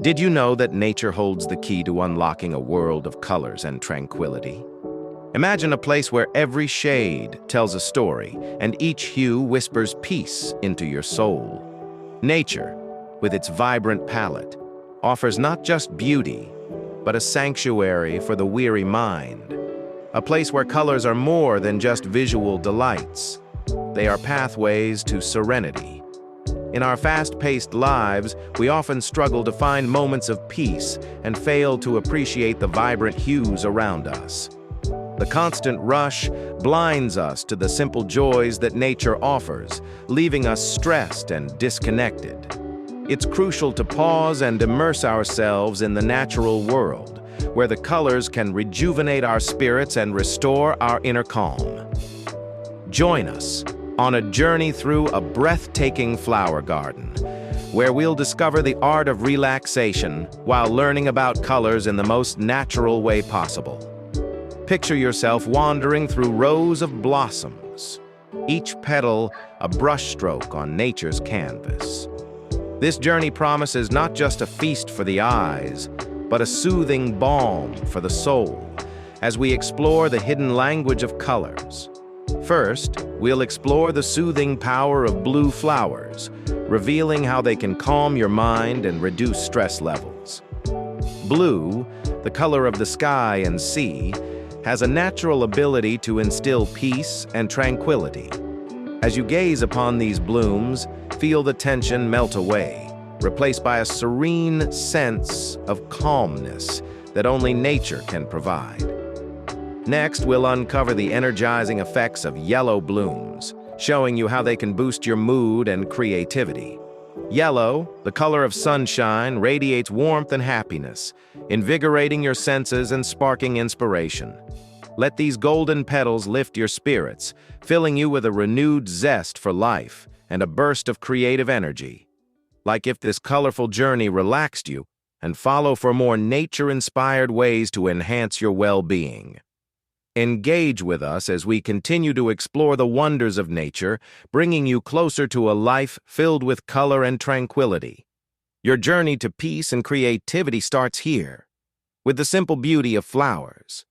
Did you know that nature holds the key to unlocking a world of colors and tranquility? Imagine a place where every shade tells a story and each hue whispers peace into your soul. Nature, with its vibrant palette, offers not just beauty, but a sanctuary for the weary mind. A place where colors are more than just visual delights. They are pathways to serenity. In our fast-paced lives, we often struggle to find moments of peace and fail to appreciate the vibrant hues around us. The constant rush blinds us to the simple joys that nature offers, leaving us stressed and disconnected. It's crucial to pause and immerse ourselves in the natural world, where the colors can rejuvenate our spirits and restore our inner calm. Join us on a journey through a breathtaking flower garden, where we'll discover the art of relaxation while learning about colors in the most natural way possible. Picture yourself wandering through rows of blossoms, each petal a brushstroke on nature's canvas. This journey promises not just a feast for the eyes, but a soothing balm for the soul, as we explore the hidden language of colors. First, we'll explore the soothing power of blue flowers, revealing how they can calm your mind and reduce stress levels. Blue, the color of the sky and sea, has a natural ability to instill peace and tranquility. As you gaze upon these blooms, feel the tension melt away, replaced by a serene sense of calmness that only nature can provide. Next, we'll uncover the energizing effects of yellow blooms, showing you how they can boost your mood and creativity. Yellow, the color of sunshine, radiates warmth and happiness, invigorating your senses and sparking inspiration. Let these golden petals lift your spirits, filling you with a renewed zest for life and a burst of creative energy. Like if this colorful journey relaxed you, and follow for more nature-inspired ways to enhance your well-being. Engage with us as we continue to explore the wonders of nature, bringing you closer to a life filled with color and tranquility. Your journey to peace and creativity starts here, with the simple beauty of flowers.